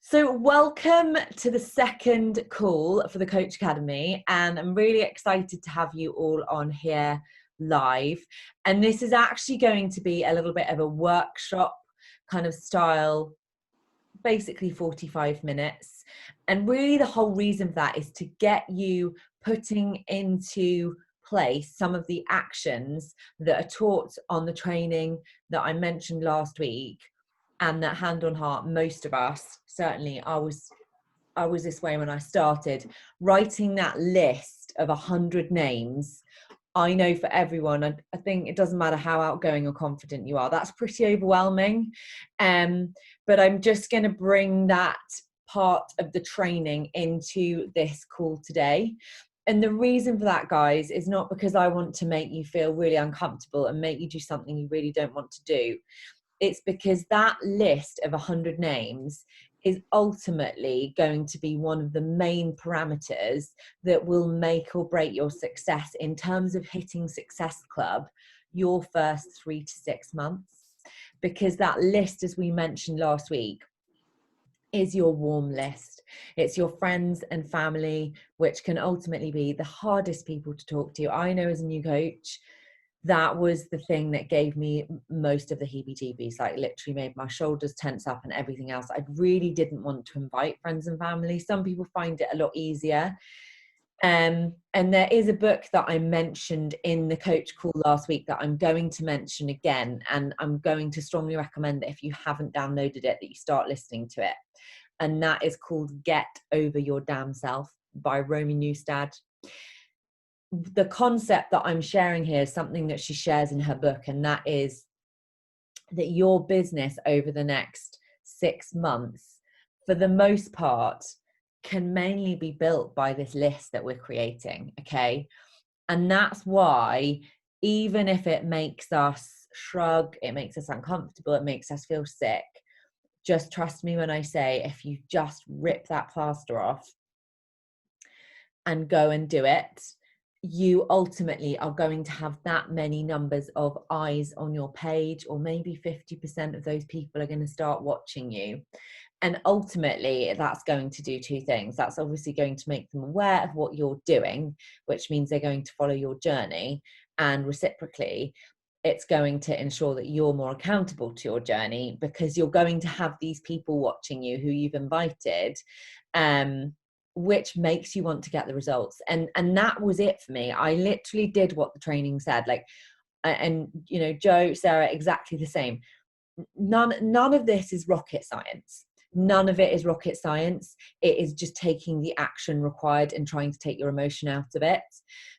So welcome to the second call for the Coach Academy, and I'm really excited to have you all on here live. And this is actually going to be a little bit of a workshop kind of style, basically 45 minutes. And really the whole reason for that is to get you putting into place some of the actions that are taught on the training that I mentioned last week, and that, hand on heart, most of us, certainly I was this way when I started writing that list of 100 names. I know for everyone, I think it doesn't matter how outgoing or confident you are, that's pretty overwhelming. But I'm just going to bring that part of the training into this call today. And the reason for that, guys, is not because I want to make you feel really uncomfortable and make you do something you really don't want to do. It's because that list of 100 names is ultimately going to be one of the main parameters that will make or break your success in terms of hitting Success Club your first 3 to 6 months. Because that list, as we mentioned last week, is your warm list. It's your friends and family, which can ultimately be the hardest people to talk to. I know as a new coach, that was the thing that gave me most of the heebie-jeebies, like literally made my shoulders tense up and everything else. I really didn't want to invite friends and family. Some people find it a lot easier. And there is a book that I mentioned in the coach call last week that I'm going to mention again. And I'm going to strongly recommend that if you haven't downloaded it, that you start listening to it. And that is called Get Over Your Damn Self by Romy Newstad. The concept that I'm sharing here is something that she shares in her book, and that is that your business over the next 6 months, for the most part, can mainly be built by this list that we're creating, okay? And that's why, even if it makes us shrug, it makes us uncomfortable, it makes us feel sick, just trust me when I say, if you just rip that plaster off and go and do it, you ultimately are going to have that many numbers of eyes on your page, or maybe 50% of those people are going to start watching you. And ultimately, that's going to do two things. That's obviously going to make them aware of what you're doing, which means they're going to follow your journey. And reciprocally, it's going to ensure that you're more accountable to your journey, because you're going to have these people watching you who you've invited, which makes you want to get the results. And that was it for me. I literally did what the training said. Like, and you know, Joe, Sarah, exactly the same. None of this is rocket science. None of it is rocket science. It is just taking the action required and trying to take your emotion out of it.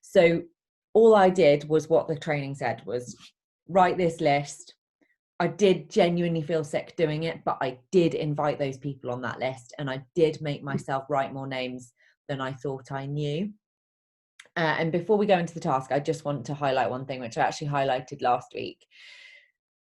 So all I did was what the training said, was write this list. I did genuinely feel sick doing it, but I did invite those people on that list, and I did make myself write more names than I thought I knew. And before we go into the task, I just want to highlight one thing, which I actually highlighted last week.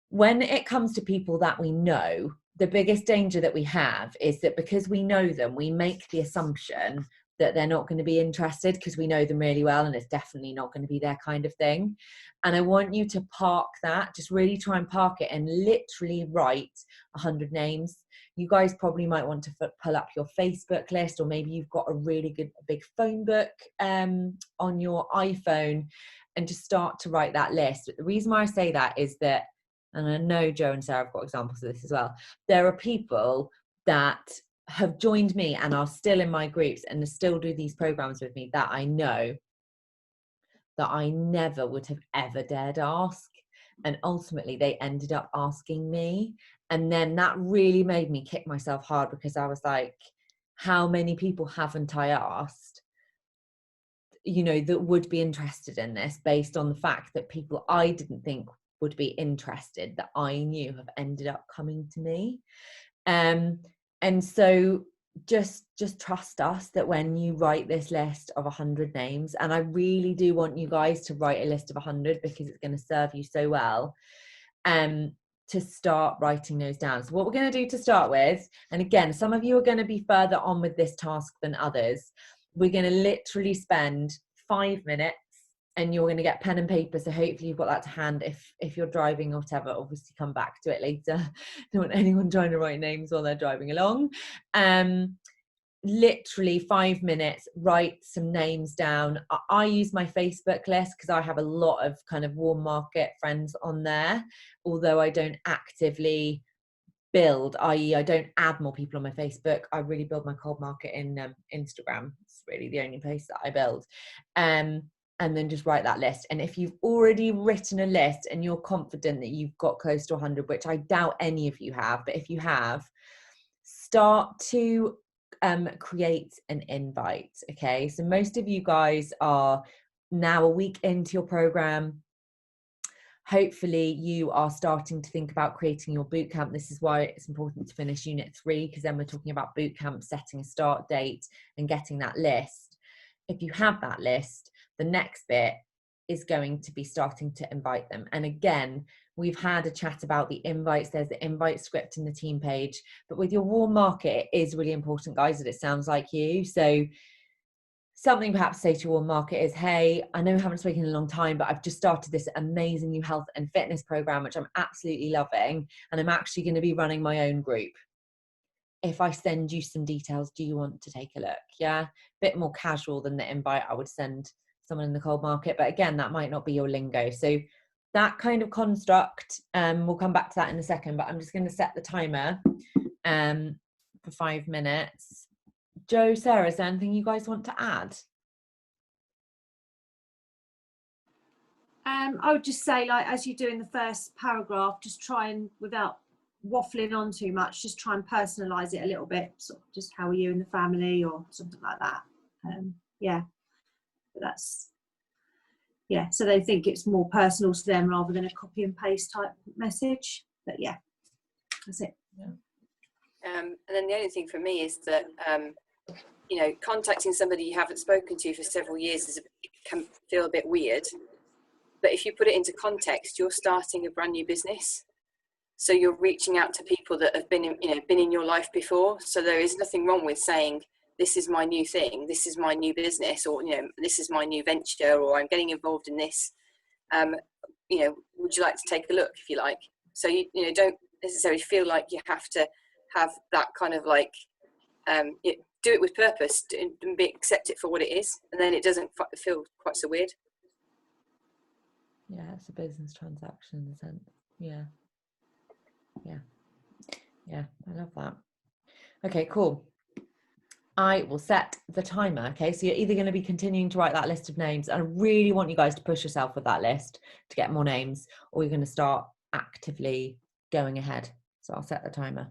When it comes to people that we know, the biggest danger that we have is that because we know them, we make the assumption that they're not going to be interested because we know them really well, and it's definitely not going to be their kind of thing. And I want you to park that, just really try and park it, and literally write 100 names. You guys probably might want to pull up your Facebook list, or maybe you've got a really good big phone book on your iPhone, and just start to write that list. But the reason why I say that is that, and I know Joe and Sarah have got examples of this as well, there are people that have joined me and are still in my groups and still do these programs with me that I know that I never would have ever dared ask. And ultimately they ended up asking me. And then that really made me kick myself hard, because I was like, how many people haven't I asked, you know, that would be interested in this, based on the fact that people I didn't think would be interested, that I knew, have ended up coming to me. And so just trust us that when you write this list of 100 names, and I really do want you guys to write a list of 100, because it's going to serve you so well, to start writing those down. So what we're going to do to start with, and again, some of you are going to be further on with this task than others, we're going to literally spend 5 minutes and you're going to get pen and paper, so hopefully you've got that to hand. If you're driving or whatever, obviously come back to it later. Don't want anyone trying to write names while they're driving along. Literally 5 minutes, write some names down. I use my Facebook list because I have a lot of kind of warm market friends on there, although I don't actively build, i.e. I don't add more people on my Facebook. I really build my cold market in Instagram. It's really the only place that I build. And then just write that list. And if you've already written a list and you're confident that you've got close to 100, which I doubt any of you have, but if you have, start to create an invite. Okay, so most of you guys are now a week into your program. Hopefully you are starting to think about creating your bootcamp. This is why it's important to finish unit 3, because then we're talking about bootcamp, setting a start date and getting that list. If you have that list, the next bit is going to be starting to invite them. And again, we've had a chat about the invites. There's the invite script in the team page, but with your warm market, it is really important, guys, that it sounds like you. So something perhaps to say to your warm market is, hey, I know we haven't spoken in a long time, but I've just started this amazing new health and fitness program, which I'm absolutely loving. And I'm actually going to be running my own group. If I send you some details, do you want to take a look? Yeah, bit more casual than the invite I would send someone in the cold market, but again, that might not be your lingo. So that kind of construct, we'll come back to that in a second, but I'm just going to set the timer for 5 minutes. Joe, Sarah, is there anything you guys want to add? I would just say, like, as you do in the first paragraph, just try and, without waffling on too much, just try and personalize it a little bit, sort of just how are you in the family or something like that. Yeah, but that's, yeah, so they think it's more personal to them rather than a copy and paste type message. But yeah, that's it. Yeah. And then the only thing for me is that you know, contacting somebody you haven't spoken to for several years can feel a bit weird. But if you put it into context, you're starting a brand new business. So you're reaching out to people that have been in your life before. So there is nothing wrong with saying, this is my new thing, this is my new business, or, you know, this is my new venture, or I'm getting involved in this. You know, would you like to take a look, if you like? So you know, don't necessarily feel like you have to have that kind of like, do it with purpose and accept it for what it is, and then it doesn't feel quite so weird. Yeah, it's a business transaction in a sense. Yeah, I love that. Okay, cool. I will set the timer. Okay, so you're either going to be continuing to write that list of names, and I really want you guys to push yourself with that list to get more names, or you're going to start actively going ahead. So I'll set the timer.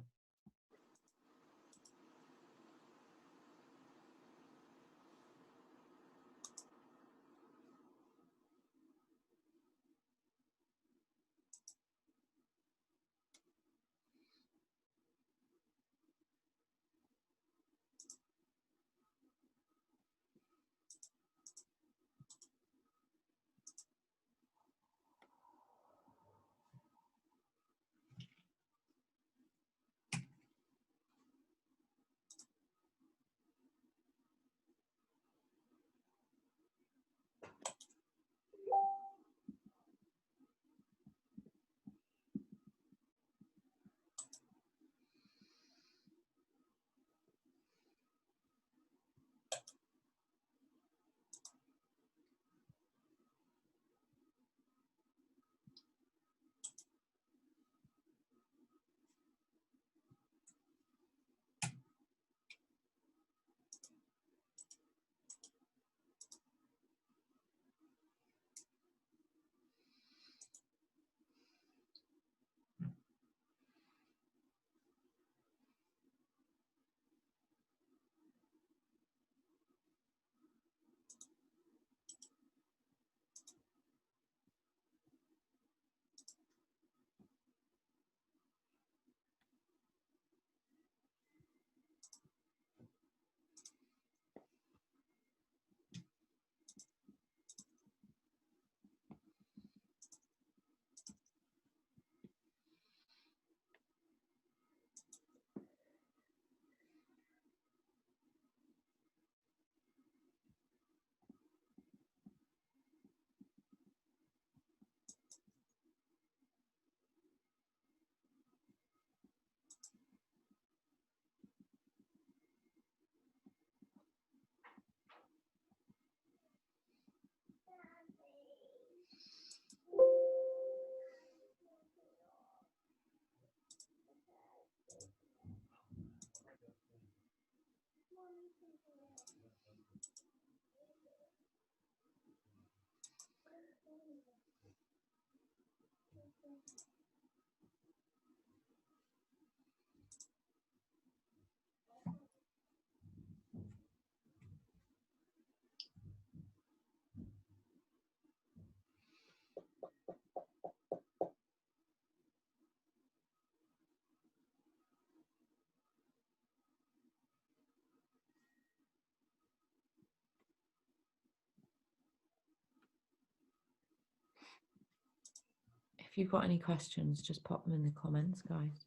If you've got any questions, just pop them in the comments, guys.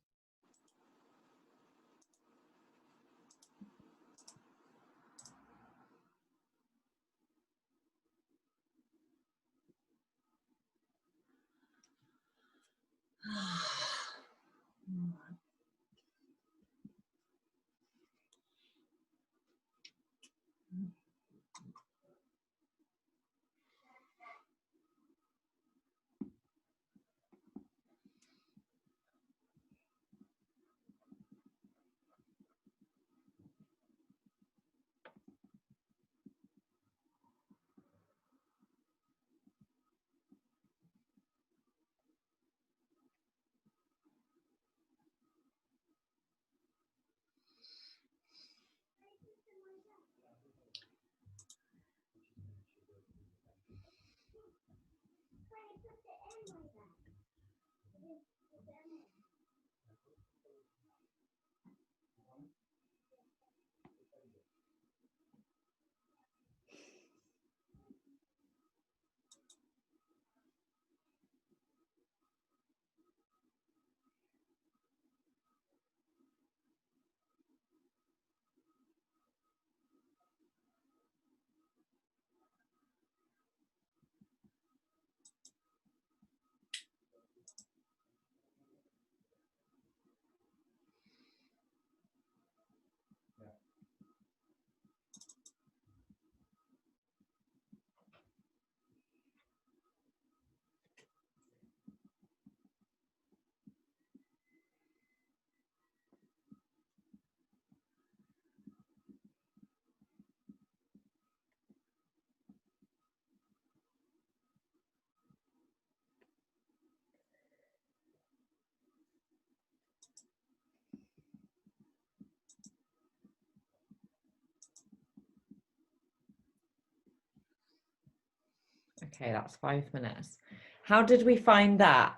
Okay, that's 5 minutes. How did we find that?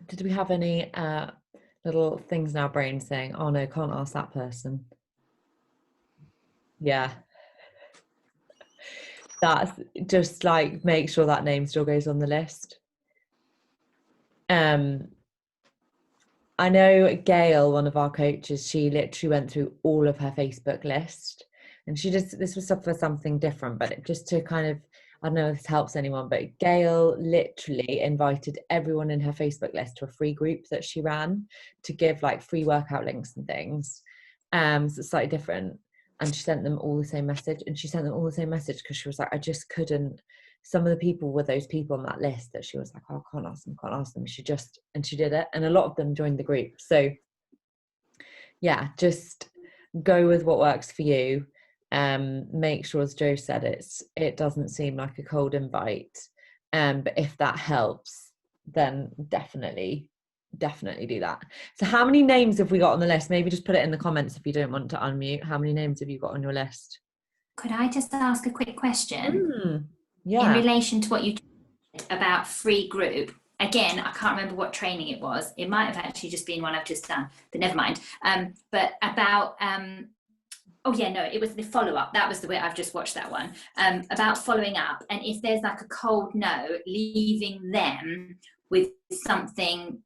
Did we have any little things in our brain saying, oh no, can't ask that person? Yeah. That's just like, make sure that name still goes on the list. I know Gail, one of our coaches, she literally went through all of her Facebook list, and she just, this was for something different, but just to kind of, I don't know if this helps anyone, but Gail literally invited everyone in her Facebook list to a free group that she ran to give like free workout links and things. So it's slightly different. And she sent them all the same message, and she sent them all the same message because she was like, I just couldn't, some of the people were those people on that list that she was like, oh, I can't ask them. She just, and she did it. And a lot of them joined the group. So yeah, just go with what works for you. Make sure, as Jo said, it doesn't seem like a cold invite. But if that helps, then definitely do that. So how many names have we got on the list? Maybe just put it in the comments if you don't want to unmute. How many names have you got on your list? Could I just ask a quick question? Yeah. In relation to what you said about free group, again, I can't remember what training it was. It might have actually just been one I've just done, but never mind. But about, oh yeah, no, it was the follow-up. That was the way I've just watched that one. About following up. And if there's like a cold no, leaving them with something,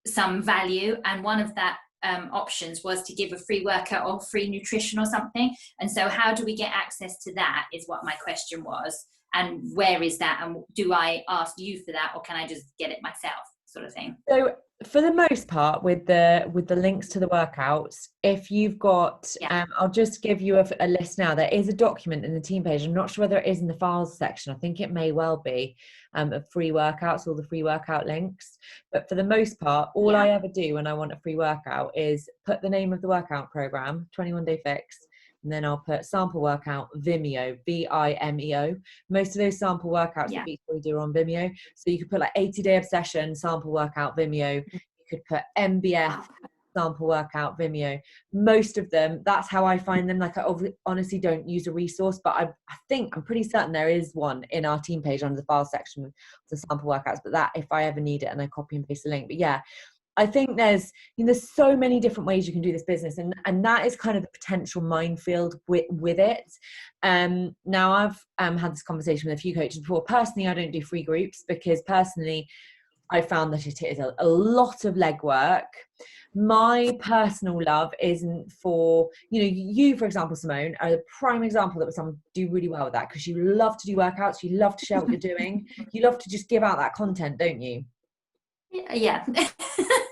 some value. And one of that options was to give a free workout or free nutrition or something. And so how do we get access to that is what my question was. And where is that? And do I ask you for that, or can I just get it myself, sort of thing? So for the most part, with the links to the workouts, if you've got, I'll just give you a list now. There is a document in the team page. I'm not sure whether it is in the files section. I think it may well be of free workouts, all the free workout links. But for the most part, all I ever do when I want a free workout is put the name of the workout program, 21 Day Fix. And then I'll put sample workout Vimeo, Vimeo. Most of those sample workouts that we do are on Vimeo. So you could put like 80-day obsession, sample workout Vimeo. You could put MBF, sample workout Vimeo. Most of them, that's how I find them. Like I honestly don't use a resource, but I'm pretty certain there is one in our team page under the file section of the sample workouts. But that, if I ever need it and I copy and paste the link. But yeah, I think there's so many different ways you can do this business, and that is kind of the potential minefield with it. Now I've had this conversation with a few coaches before. Personally, I don't do free groups because personally I found that it is a lot of legwork. My personal love isn't for, you, for example, Simone, are the prime example that someone do really well with that, because you love to do workouts, you love to share what you're doing, you love to just give out that content, don't you? Yeah.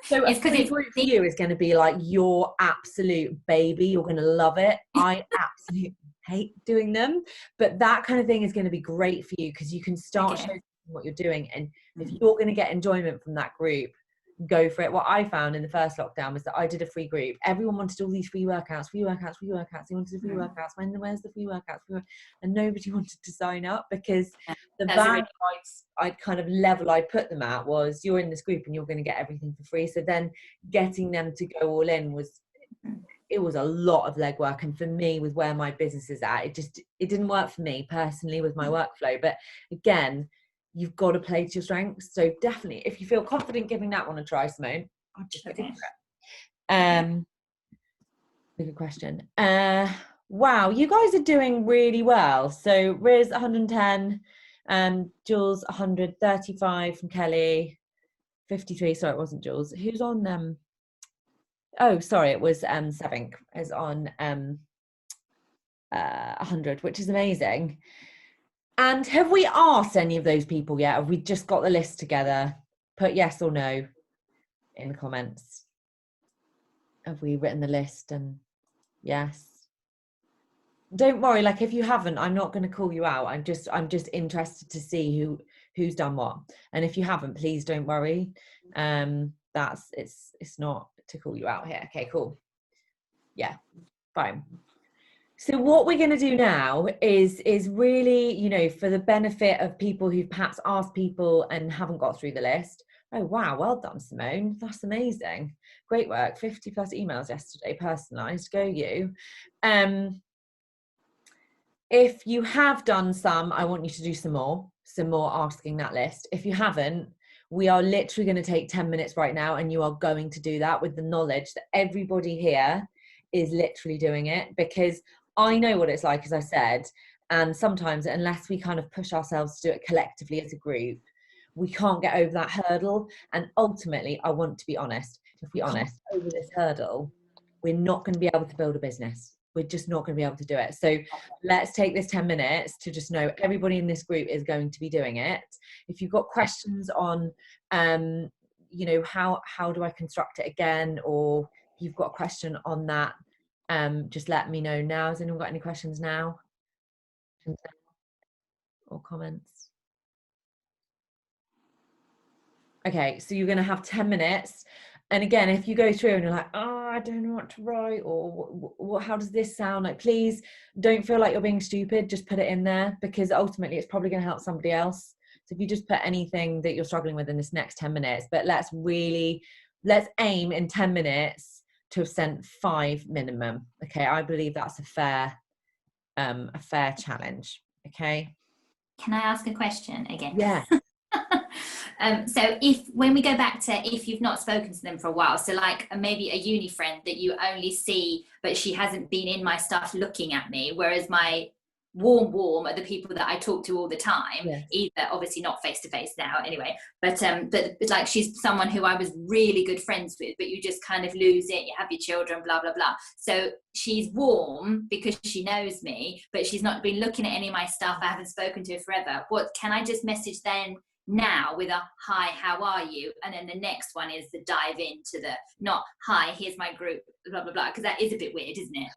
So a free group for you is going to be like your absolute baby. You're going to love it. I absolutely hate doing them, but that kind of thing is going to be great for you because you can start showing what you're doing, and if you're going to get enjoyment from that group, go for it. What I found in the first lockdown was that I did a free group. Everyone wanted all these free workouts. They wanted the free workouts. Where's the free workouts? And nobody wanted to sign up because the band I'd kind of level I'd put them at was, you're in this group and you're going to get everything for free. So then getting them to go all in was a lot of legwork. And for me, with where my business is at, it didn't work for me personally with my workflow. But again, you've got to play to your strengths. So definitely, if you feel confident giving that one a try, Simone, I'll just go for it. Good question. Wow, you guys are doing really well. So Riz 110, Jules 135 from Kelly, 53. Sorry, it wasn't Jules. Who's on? Oh, sorry, it was Sevink is on 100, which is amazing. And have we asked any of those people yet? Have we just got the list together? Put yes or no in the comments. Have we written the list? And yes. Don't worry, like if you haven't, I'm not going to call you out. I'm just interested to see who's done what. And if you haven't, please don't worry. It's not to call you out here. Okay, cool. Yeah, fine. So what we're going to do now is really, for the benefit of people who've perhaps asked people and haven't got through the list. Oh, wow. Well done, Simone. That's amazing. Great work. 50 plus emails yesterday, personalized. Go you. If you have done some, I want you to do some more asking that list. If you haven't, we are literally going to take 10 minutes right now, and you are going to do that with the knowledge that everybody here is literally doing it, because I know what it's like, as I said, and sometimes unless we kind of push ourselves to do it collectively as a group, we can't get over that hurdle. And ultimately, I want to be honest, over this hurdle, we're not going to be able to build a business. We're just not going to be able to do it. So let's take this 10 minutes to just know everybody in this group is going to be doing it. If you've got questions on, how do I construct it again, or if you've got a question on that, just let me know now. Has anyone got any questions now or comments? Okay, so you're going to have 10 minutes. And again, if you go through and you're like, I don't know what to write, or how does this sound? Like, please don't feel like you're being stupid. Just put it in there, because ultimately it's probably going to help somebody else. So if you just put anything that you're struggling with in this next 10 minutes, but let's aim in 10 minutes to have sent 5 minimum. Okay, I believe that's a fair challenge. Okay. Can I ask a question again? Yeah. So when we go back to, if you've not spoken to them for a while, so like maybe a uni friend that you only see, but she hasn't been in my stuff looking at me, whereas my warm are the people that I talk to all the time. Yes. Either obviously not face to face now anyway, but like she's someone who I was really good friends with, but you just kind of lose it, you have your children, blah blah blah. So she's warm because she knows me, but she's not been looking at any of my stuff. I haven't spoken to her forever. What can I just message then now with a hi, how are you? And then the next one is the dive into the, not hi, here's my group, blah blah blah, because that is a bit weird, isn't it?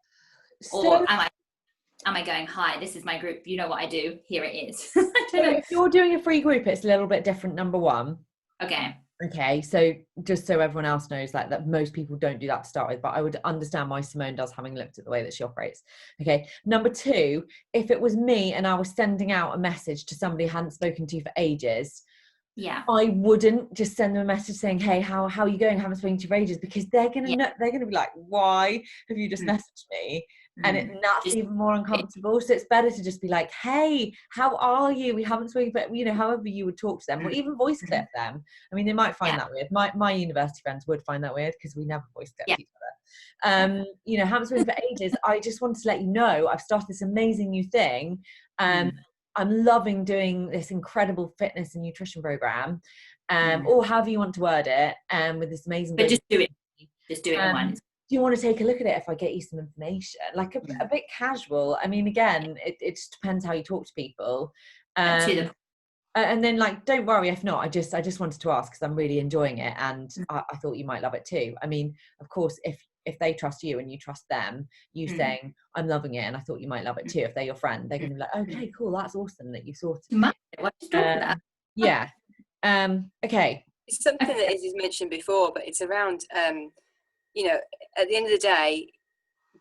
Or am I going, hi, this is my group, you know what I do, here it is. I don't know. If you're doing a free group, it's a little bit different, number one. Okay, so just so everyone else knows, like, that most people don't do that to start with, but I would understand why Simone does, having looked at the way that she operates. Okay, number two, if it was me and I was sending out a message to somebody I hadn't spoken to for ages, yeah, I wouldn't just send them a message saying, hey, how are you going? I haven't spoken to you for ages, because they're gonna know, they're gonna be like, why have you just messaged me? and that's even more uncomfortable. So it's better to just be like, hey, how are you? We haven't spoken, but you know, however you would talk to them, or even voice clip them. I mean, they might find that weird. My university friends would find that weird because we never voice clipped each other. You know, haven't spoken for ages. I just wanted to let you know I've started this amazing new thing. I'm loving doing this incredible fitness and nutrition program, or however you want to word it, with this amazing. But just do it. Just do it at once. Do you want to take a look at it if I get you some information? Like a bit casual. I mean, again, it just depends how you talk to people. And then, like, don't worry if not. I just wanted to ask because I'm really enjoying it, and I thought you might love it too. I mean, of course, if they trust you and you trust them, you saying I'm loving it, and I thought you might love it too. If they're your friend, they're going to be like, okay, cool, that's awesome that you sorted it. Yeah. Okay. It's something that Izzy's mentioned before, but it's around. You know, at the end of the day,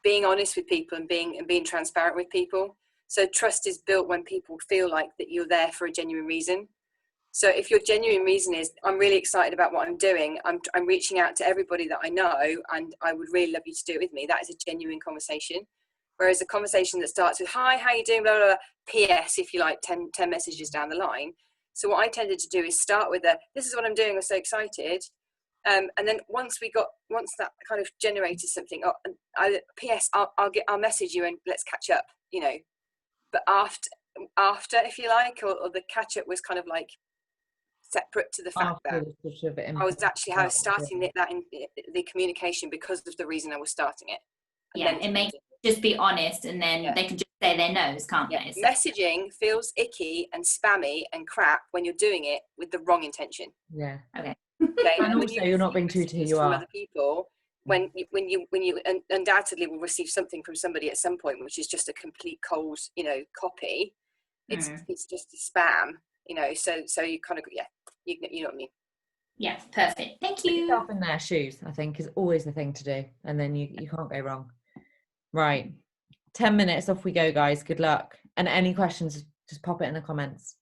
being honest with people and being transparent with people. So trust is built when people feel like that you're there for a genuine reason. So if your genuine reason is, I'm really excited about what I'm doing, I'm reaching out to everybody that I know, and I would really love you to do it with me, that is a genuine conversation. Whereas a conversation that starts with, hi, how you doing, blah, blah, blah, PS, if you like, 10 messages down the line. So what I tended to do is start with this is what I'm doing, I'm so excited. And then once that kind of generated something, PS, I'll message you and let's catch up, you know. But after, if you like, or the catch up was kind of like separate to the fact that I was starting that in the communication because of the reason I was starting it. And it makes just be honest, and then they can just say their no's, can't they? So. Messaging feels icky and spammy and crap when you're doing it with the wrong intention. Yeah. Okay. And also you're not being true to who you are. Other people, when you undoubtedly will receive something from somebody at some point, which is just a complete cold, you know, copy. It's just a spam, you know. So you kind of you know what I mean. Yeah, perfect. Thank you. Put yourself in their shoes, I think, is always the thing to do, and then you can't go wrong. Right, 10 minutes, off we go, guys. Good luck. And any questions, just pop it in the comments.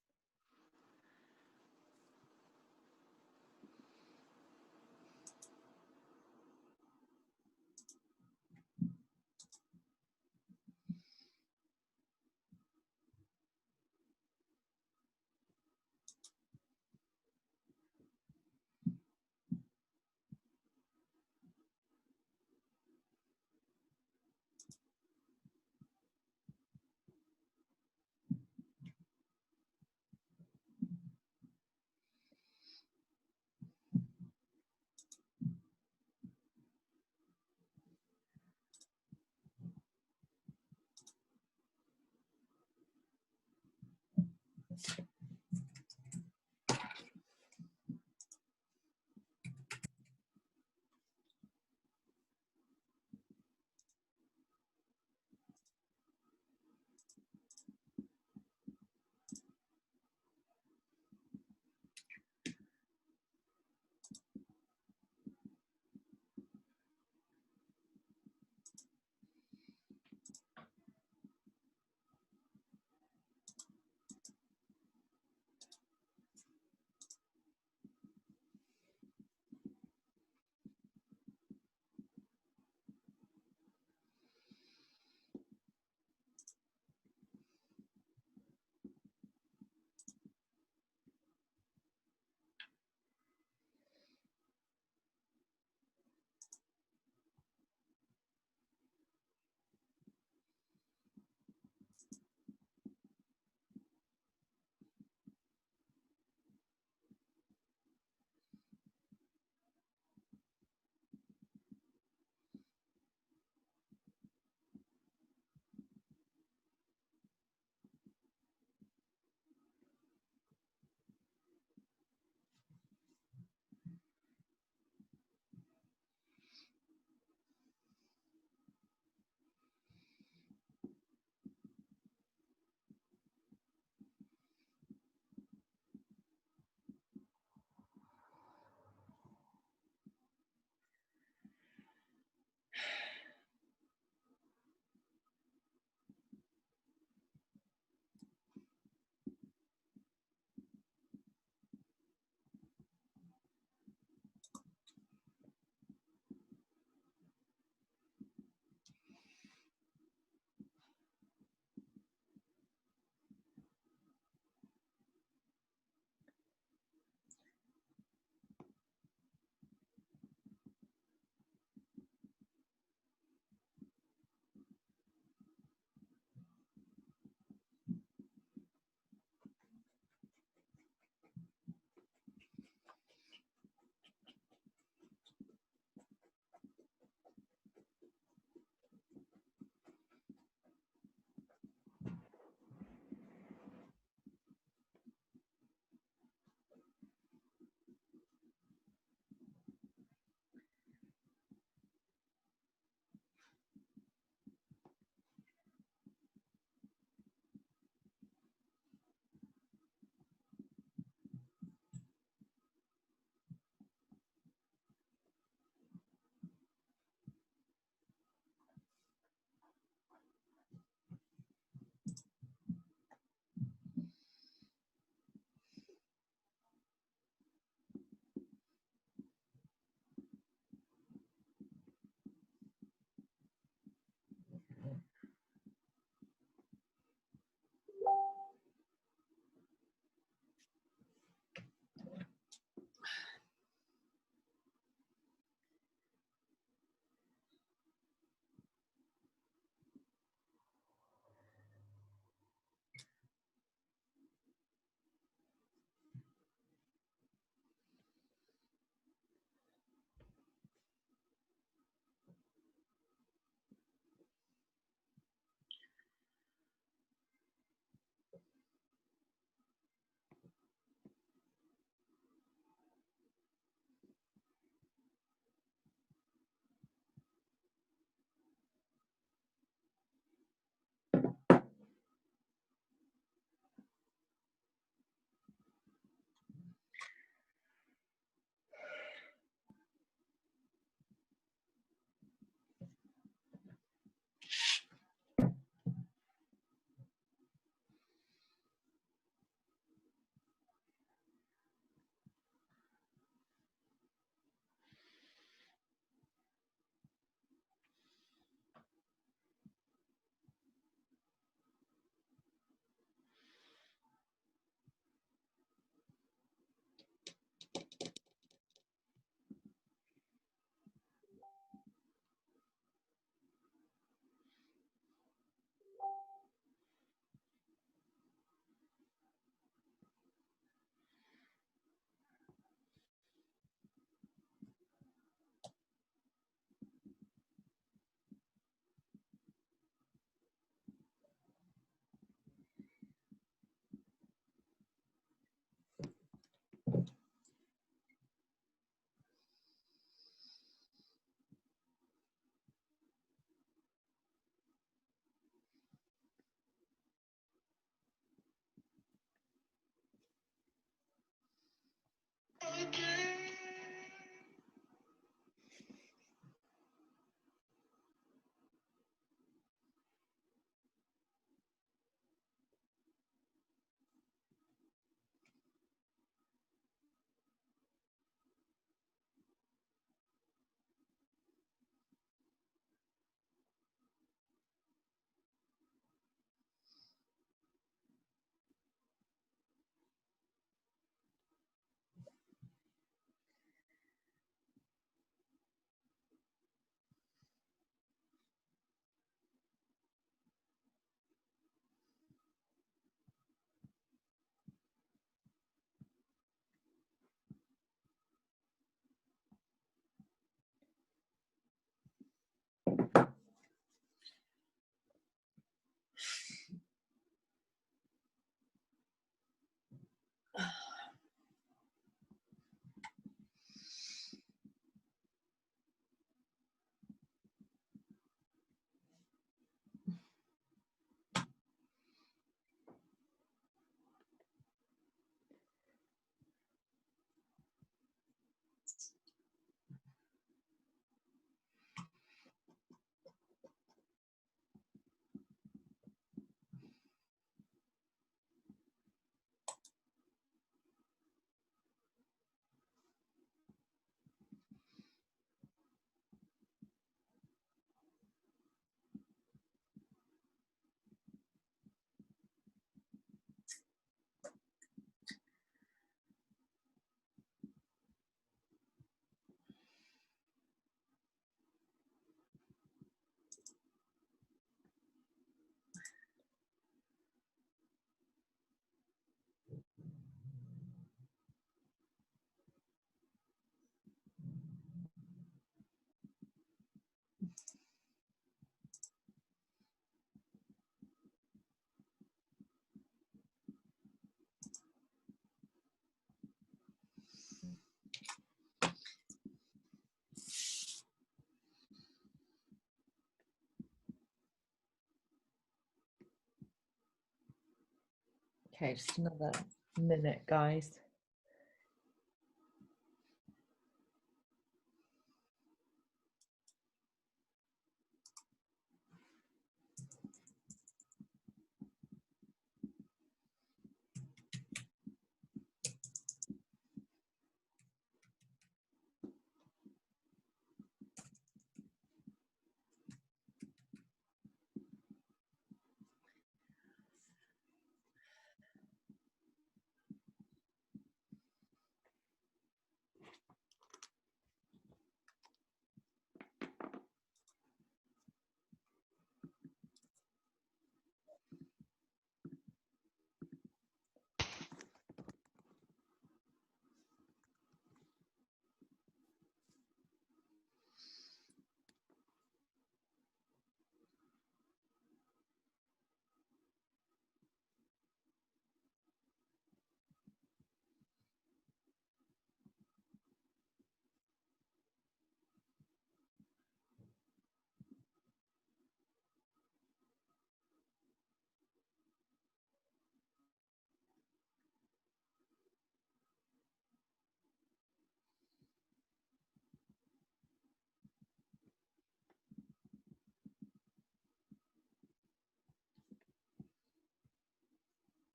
Okay, just another minute, guys.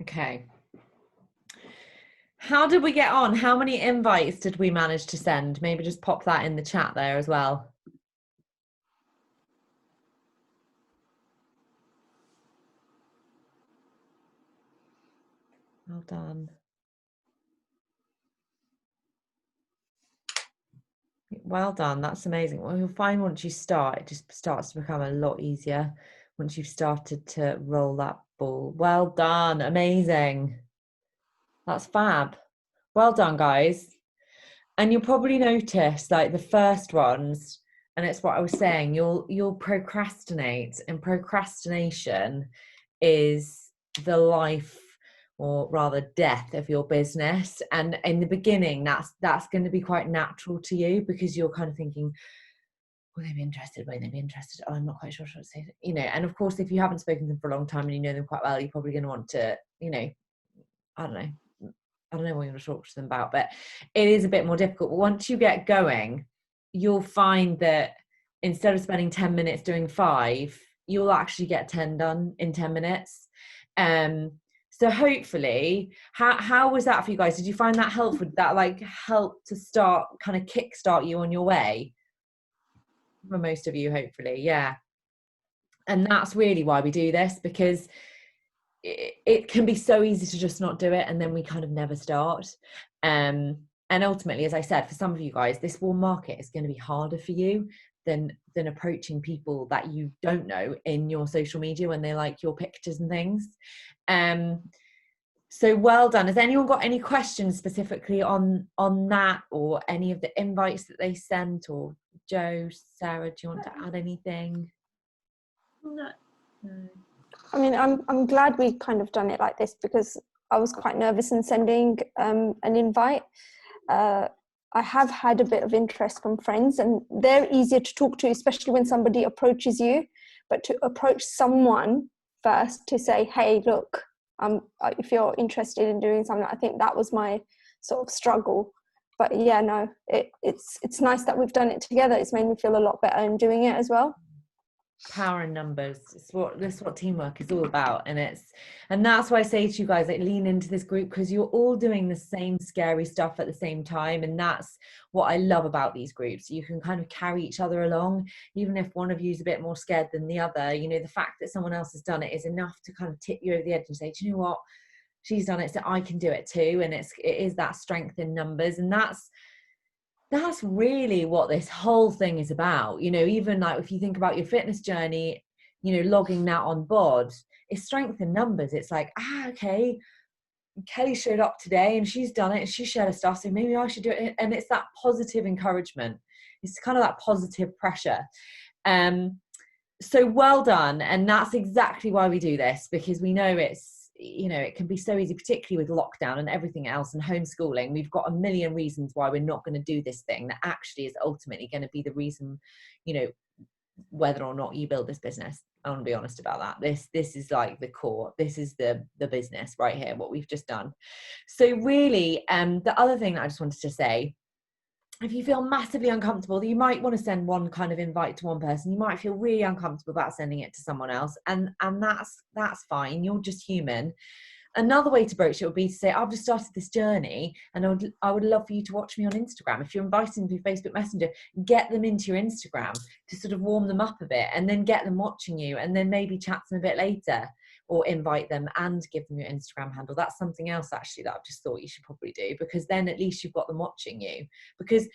Okay. How did we get on? How many invites did we manage to send? Maybe just pop that in the chat there as well. Well done. Well done. That's amazing. Well, you'll find once you start, it just starts to become a lot easier once you've started to roll that ball. Well done. Amazing. That's fab. Well done, guys. And you'll probably notice like the first ones, and it's what I was saying, you'll procrastinate, and procrastination is the life, or rather death, of your business. And in the beginning, that's going to be quite natural to you, because you're kind of thinking, will they be interested? Won't they be interested? Oh, I'm not quite sure what to say. You know, and of course, if you haven't spoken to them for a long time and you know them quite well, you're probably going to want to, you know, I don't know what you want to talk to them about, but it is a bit more difficult. But once you get going, you'll find that instead of spending 10 minutes doing 5, you'll actually get 10 done in 10 minutes. So hopefully, how was that for you guys? Did you find that helpful? Did that like help to start, kind of kickstart you on your way? For most of you, hopefully, yeah. And that's really why we do this, because it can be so easy to just not do it, and then we kind of never start. And ultimately, as I said, for some of you guys, this warm market is going to be harder for you than approaching people that you don't know in your social media when they like your pictures and things. So well done. Has anyone got any questions specifically on that, or any of the invites that they sent? Or Jo, Sarah, do you want to add anything? No. I mean, I'm glad we kind of done it like this, because I was quite nervous in sending an invite. I have had a bit of interest from friends, and they're easier to talk to, especially when somebody approaches you. But to approach someone first to say, hey, look, if you're interested in doing something, I think that was my sort of struggle. But yeah, no, it's nice that we've done it together. It's made me feel a lot better in doing it as well. Power in numbers. This is what teamwork is all about. And that's why I say to you guys, like, lean into this group, because you're all doing the same scary stuff at the same time. And that's what I love about these groups. You can kind of carry each other along, even if one of you is a bit more scared than the other. You know, the fact that someone else has done it is enough to kind of tip you over the edge and say, do you know what, she's done it, so I can do it too. And it is that strength in numbers. And that's really what this whole thing is about. You know, even like if you think about your fitness journey, you know, logging that on board, it's strength in numbers. It's like, okay, Kelly showed up today and she's done it and she shared her stuff, so maybe I should do it. And it's that positive encouragement. It's kind of that positive pressure. So well done. And that's exactly why we do this, because we know you know, it can be so easy, particularly with lockdown and everything else and homeschooling. We've got a million reasons why we're not going to do this thing that actually is ultimately going to be the reason, you know, whether or not you build this business. I want to be honest about that. This is like the core. This is the business right here, what we've just done. So really, the other thing that I just wanted to say, if you feel massively uncomfortable, you might want to send one kind of invite to one person. You might feel really uncomfortable about sending it to someone else, and that's fine. You're just human. Another way to broach it would be to say, I've just started this journey and I would love for you to watch me on Instagram. If you're inviting them through Facebook Messenger, get them into your Instagram to sort of warm them up a bit, and then get them watching you, and then maybe chat to them a bit later, or invite them and give them your Instagram handle. That's something else actually that I've just thought you should probably do, because then at least you've got them watching you. Because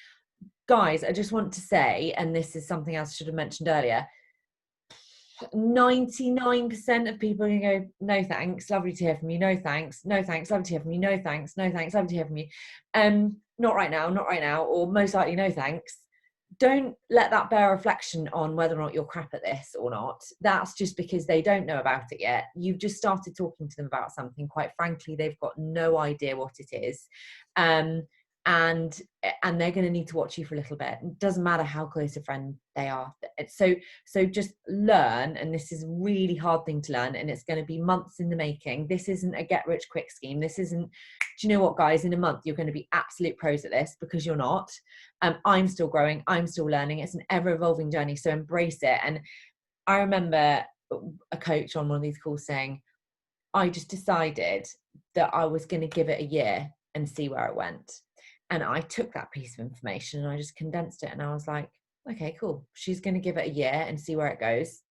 guys, I just want to say, and this is something else I should have mentioned earlier, 99% of people are going to go, no thanks, lovely to hear from you, no thanks, no thanks, lovely to hear from you, no thanks, no thanks, lovely to hear from you, not right now, or most likely no thanks. Don't let that bear reflection on whether or not you're crap at this or not. That's just because they don't know about it yet. You've just started talking to them about something. Quite frankly, they've got no idea what it is. And they're going to need to watch you for a little bit. It doesn't matter how close a friend they are. So just learn, and this is a really hard thing to learn, and it's going to be months in the making. This isn't a get rich quick scheme. This isn't, do you know what, guys, in a month you're going to be absolute pros at this, because you're not. I'm still growing, I'm still learning. It's an ever evolving journey, so embrace it. And I remember a coach on one of these calls saying, I just decided that I was going to give it a year and see where it went. And I took that piece of information and I just condensed it, and I was like, okay, cool. She's going to give it a year and see where it goes.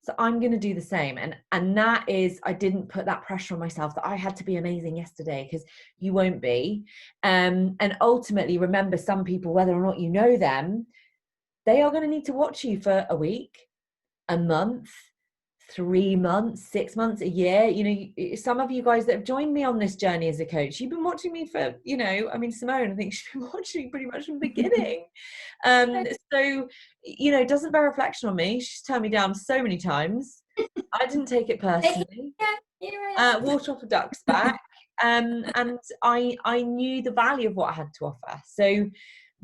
So I'm going to do the same. And that is, I didn't put that pressure on myself that I had to be amazing yesterday, because you won't be. And ultimately, remember, some people, whether or not you know them, they are going to need to watch you for a week, a month, 3 months, 6 months, a year. You know, some of you guys that have joined me on this journey as a coach, you've been watching me for, you know, I mean, Simone, I think she's been watching me pretty much from the beginning. So, you know, doesn't bear reflection on me. She's turned me down so many times. I didn't take it personally. Water off a duck's back. And I knew the value of what I had to offer. So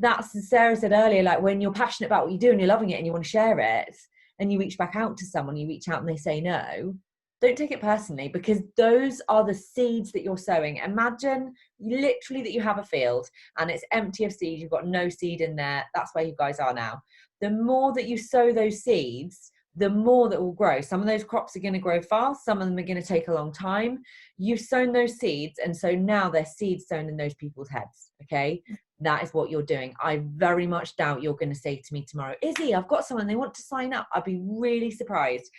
that's, as Sarah said earlier, like when you're passionate about what you do and you're loving it and you want to share it, and you reach back out to someone, you reach out and they say no, don't take it personally, because those are the seeds that you're sowing. Imagine literally that you have a field and it's empty of seed, you've got no seed in there. That's where you guys are now. The more that you sow those seeds, the more that will grow. Some of those crops are going to grow fast, some of them are going to take a long time. You've sown those seeds, and so now there's seeds sown in those people's heads. Okay, that is what you're doing. I very much doubt you're going to say to me tomorrow, Izzy, I've got someone, they want to sign up. I'd be really surprised.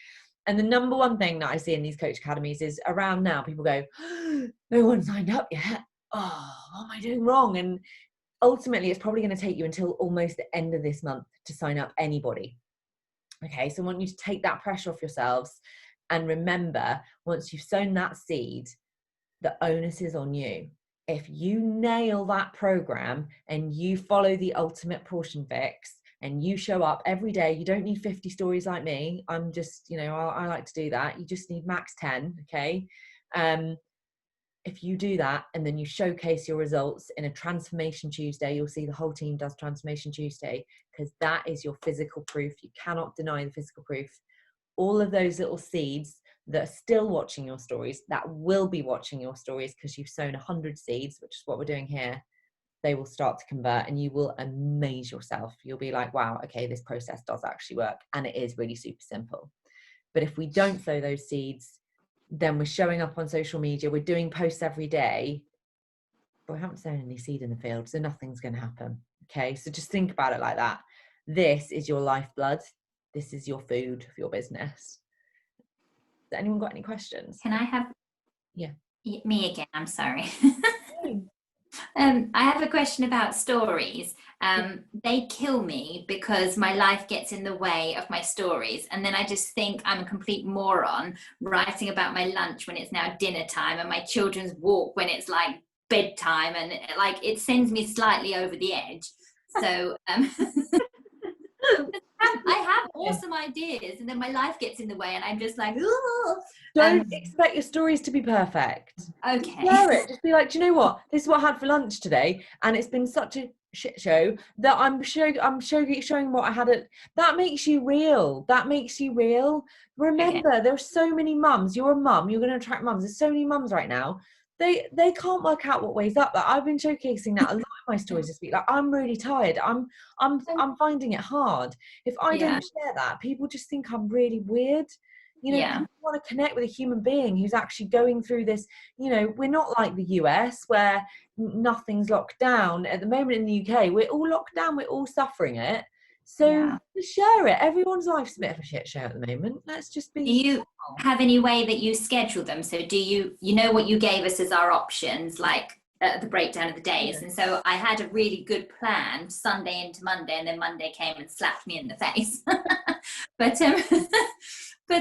And the number one thing that I see in these coach academies is around now, people go, oh, no one signed up yet. Oh, what am I doing wrong? And ultimately, it's probably going to take you until almost the end of this month to sign up anybody. Okay, so I want you to take that pressure off yourselves, and remember, once you've sown that seed, the onus is on you. If you nail that program and you follow the ultimate portion fix and you show up every day, you don't need 50 stories like me. I'm just, you know, I like to do that. You just need max 10, okay? If you do that and then you showcase your results in a Transformation Tuesday, you'll see the whole team does Transformation Tuesday, because that is your physical proof. You cannot deny the physical proof. All of those little seeds that are still watching your stories, that will be watching your stories because you've sown 100 seeds, which is what we're doing here, they will start to convert, and you will amaze yourself. You'll be like, wow, okay, this process does actually work, and it is really super simple. But if we don't sow those seeds, then we're showing up on social media, we're doing posts every day, but we haven't sown any seed in the field, so nothing's going to happen. Okay, so just think about it like that. This is your lifeblood. This is your food for your business. Has anyone got any questions? Can I have? Yeah. Me again, I'm sorry. I have a question about stories. They kill me because my life gets in the way of my stories, and then I just think I'm a complete moron writing about my lunch when it's now dinner time, and my children's walk when it's like bedtime, and like it sends me slightly over the edge. So I have awesome ideas, and then my life gets in the way, and I'm just like, ooh. Don't expect your stories to be perfect. Okay. Share it. Just be like, do you know what? This is what I had for lunch today, and it's been such a shit show, that I'm showing what I had at, that makes you real. Remember, there's so many mums. You're a mum, you're going to attract mums. There's so many mums right now. They can't work out what weigh's up. Like, I've been showcasing that a lot in my stories this week. Like, I'm really tired. I'm finding it hard. If I don't share that, people just think I'm really weird. You know, people want to connect with a human being who's actually going through this. You know, we're not like the US where nothing's locked down. At the moment in the UK, we're all locked down. We're all suffering it. So just share it. Everyone's life's a bit of a shit show at the moment. Let's just be. Do you have any way that you schedule them? So do you know what you gave us as our options, like the breakdown of the days? And so I had a really good plan Sunday into Monday, and then Monday came and slapped me in the face. But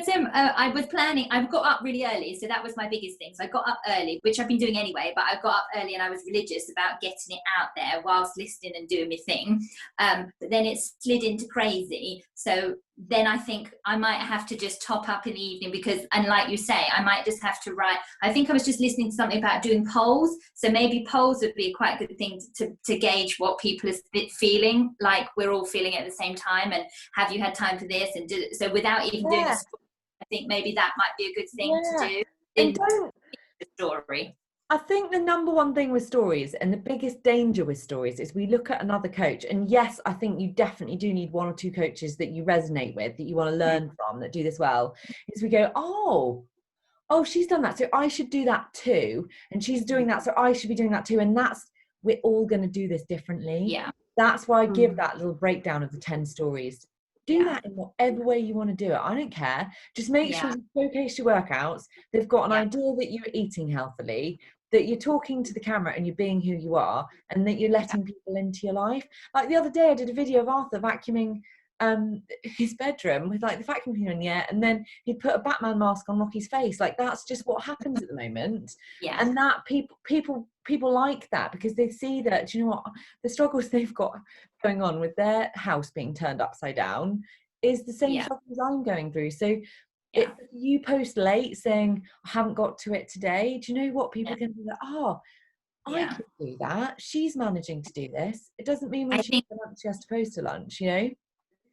I was planning, I got up really early, so that was my biggest thing. So I got up early, which I've been doing anyway, but I got up early and I was religious about getting it out there whilst listening and doing my thing. But then it slid into crazy. So then I think I might have to just top up in the evening because, and like you say, I might just have to write. I think I was just listening to something about doing polls. So maybe polls would be quite a good thing to gauge what people are feeling, like we're all feeling it at the same time. And have you had time for this? And so without even doing a story, I think maybe that might be a good thing to do. And don't, the story. I think the number one thing with stories, and the biggest danger with stories, is we look at another coach, and yes, I think you definitely do need one or two coaches that you resonate with, that you want to learn from, that do this well, is we go, oh, she's done that, so I should do that too, and she's doing that, so I should be doing that too, and we're all going to do this differently. Yeah. That's why I give that little breakdown of the 10 stories. Do that in whatever way you want to do it. I don't care. Just make sure you showcase your workouts. They've got an idea that you're eating healthily, that you're talking to the camera and you're being who you are, and that you're letting people into your life. Like the other day, I did a video of Arthur vacuuming his bedroom with like the vacuum cleaner in the air, and then he'd put a Batman mask on Rocky's face. Like, that's just what happens at the moment. And that people like that because they see that, do you know what, the struggles they've got going on with their house being turned upside down is the same struggles I'm going through. So if you post late saying I haven't got to it today, do you know what, people can be like, oh, I can do that, she's managing to do this. It doesn't mean when she has to post a lunch, you know.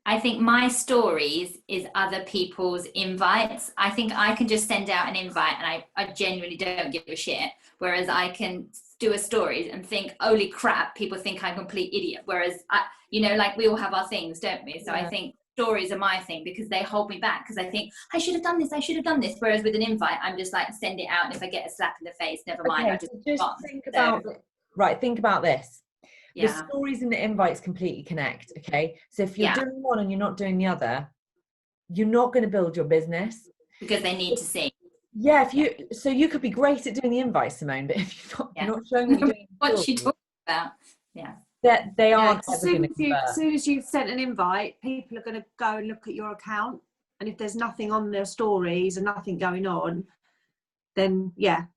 I think my stories is other people's invites. I think I can just send out an invite and I genuinely don't give a shit. Whereas I can do a story and think, holy crap, people think I'm a complete idiot. Whereas, like we all have our things, don't we? So I think stories are my thing because they hold me back because I think I should have done this. Whereas with an invite, I'm just like, send it out. And if I get a slap in the face, never mind. I just think about it. Right, think about this. The stories and the invites completely connect, okay? So if you're doing one and you're not doing the other, you're not going to build your business. Because they need to see. Yeah, so you could be great at doing the invites, Simone, but if you're not showing what you're doing, what she talking about, that they aren't. As soon as you've sent an invite, people are going to go and look at your account, and if there's nothing on their stories and nothing going on, then I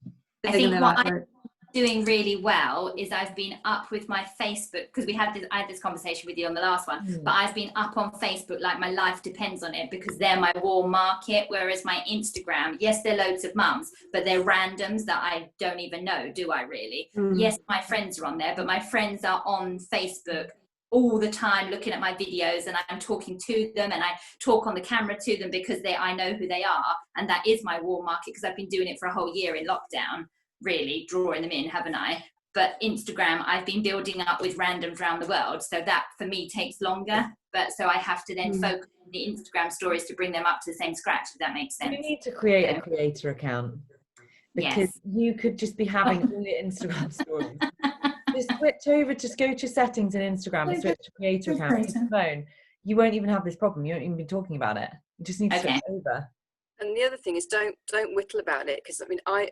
think what I'm doing really well is I've been up with my Facebook, because I had this conversation with you on the last one, but I've been up on Facebook like my life depends on it because they're my warm market, whereas my Instagram, yes, they're loads of mums, but they're randoms that I don't even know, do I really? Yes, my friends are on there, but my friends are on Facebook all the time looking at my videos, and I'm talking to them and I talk on the camera to them because I know who they are, and that is my warm market because I've been doing it for a whole year in lockdown, really drawing them in, haven't I? But Instagram, I've been building up with randoms around the world, so that for me takes longer, but so I have to then focus on the Instagram stories to bring them up to the same scratch, if that makes sense. You need to create a creator account because you could just be having all your Instagram stories. Just go to settings in Instagram and switch to creator account on your phone. You won't even have this problem. You won't even be talking about it. You just need to switch over. And the other thing is don't whittle about it, because I mean I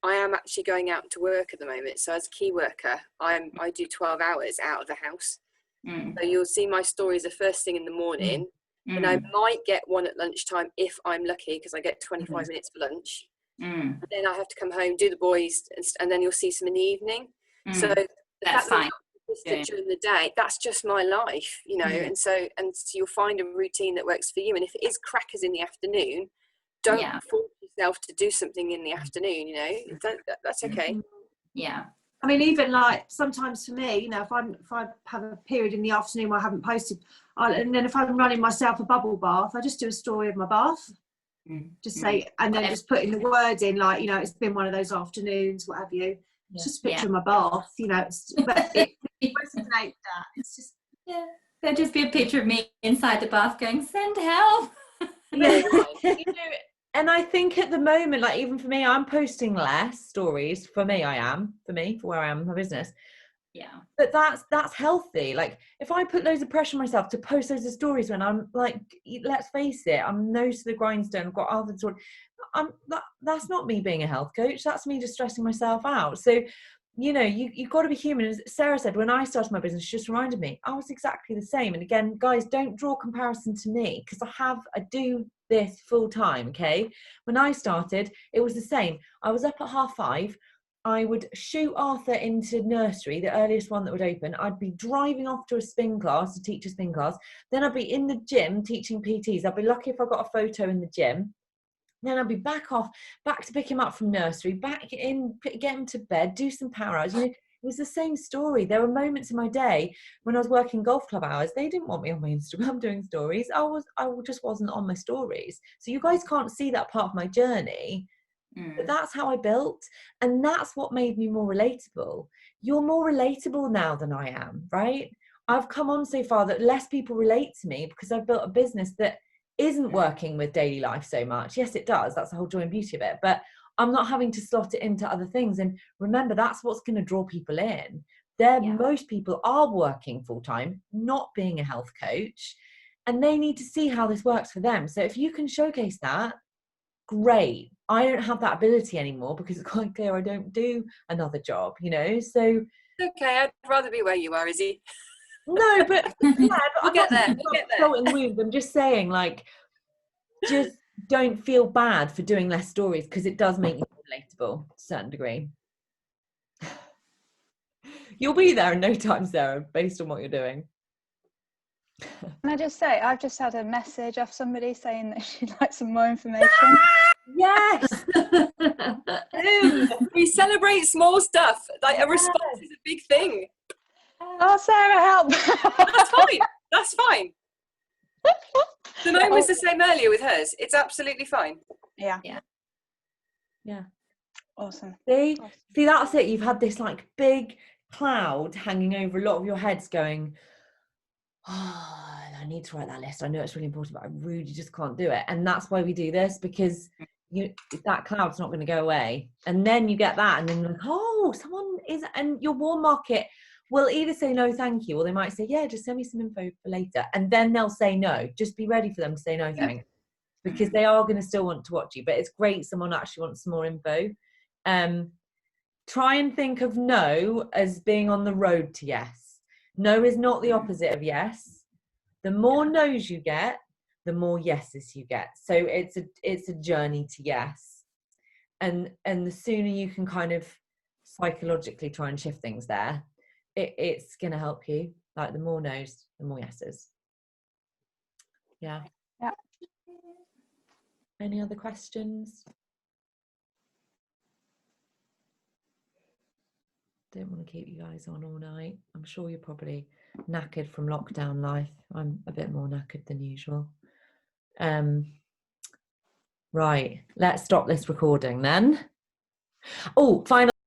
am actually going out to work at the moment. So as a key worker, I do 12 hours out of the house. So you'll see my stories the first thing in the morning, and I might get one at lunchtime if I'm lucky, because I get 25 minutes for lunch. And then I have to come home, do the boys, and then you'll see some in the evening. So that's fine. During the day, that's just my life, you know. And so you'll find a routine that works for you. And if it is crackers in the afternoon, don't force yourself to do something in the afternoon, you know. That's okay. I mean, even like sometimes for me, you know, if I have a period in the afternoon where I haven't posted, and then if I'm running myself a bubble bath, I just do a story of my bath. Just say, and then just put in the word in, like, you know, it's been one of those afternoons, what have you. It's just a picture of my bath, you know. But it resonate that. It's just There'd just be a picture of me inside the bath going, "Send help." Yeah, you know, and I think at the moment, like even for me, I'm posting less stories. For me, for where I am in my business. Yeah. But that's healthy. Like if I put loads of pressure on myself to post loads of stories when I'm like, let's face it, I'm nose to the grindstone, I've got other sort. That's not me being a health coach. That's me just stressing myself out. So, you know, you've got to be human. As Sarah said, when I started my business, she just reminded me I was exactly the same. And again, guys, don't draw comparison to me because I do this full time. Okay, when I started, it was the same. I was up at 5:30. I would shoot Arthur into nursery, the earliest one that would open. I'd be driving off to a spin class to teach a spin class. Then I'd be in the gym teaching PTs. I'd be lucky if I got a photo in the gym. Then I'd be back to pick him up from nursery, back in, get him to bed, do some power hours. You know, it was the same story. There were moments in my day when I was working golf club hours, they didn't want me on my Instagram doing stories. I just wasn't on my stories. So you guys can't see that part of my journey. But that's how I built, and that's what made me more relatable. You're more relatable now than I am, right? I've come on so far that less people relate to me because I've built a business that isn't working with daily life so much. Yes, it does. That's the whole joy and beauty of it. But I'm not having to slot it into other things. And remember, that's what's going to draw people in. Most people are working full time, not being a health coach, and they need to see how this works for them. So if you can showcase that, great. I don't have that ability anymore because it's quite clear I don't do another job, you know. So okay, I'd rather be where you are, Izzy. no, but yeah, We'll get there. I'm just saying, like, just don't feel bad for doing less stories because it does make you relatable to a certain degree. You'll be there in no time, Sarah, based on what you're doing. Can I just say, I've just had a message off somebody saying that she'd like some more information. Yes. We celebrate small stuff. Like a response is a big thing. Oh, Sarah, help! That's fine. That's fine. Simone was the same earlier with hers. It's absolutely fine. Yeah. See, Awesome. that's it. You've had this like big cloud hanging over a lot of your heads going, oh, I need to write that list. I know it's really important, but I really just can't do it. And that's why we do this, because that cloud's not going to go away. And then you get that, and then you're like, oh, someone is, and your warm market will either say no, thank you, or they might say, yeah, just send me some info for later. And then they'll say no. Just be ready for them to say no, thanks, because they are going to still want to watch you. But it's great someone actually wants some more info. Try and think of no as being on the road to yes. No is not the opposite of yes. The more no's you get, the more yeses you get. So it's a journey to yes. And the sooner you can kind of psychologically try and shift things there, it's going to help you. Like the more no's, the more yeses. Yeah. Any other questions? Don't want to keep you guys on all night. I'm sure you're probably knackered from lockdown life. I'm a bit more knackered than usual. Right, let's stop this recording then. Oh, final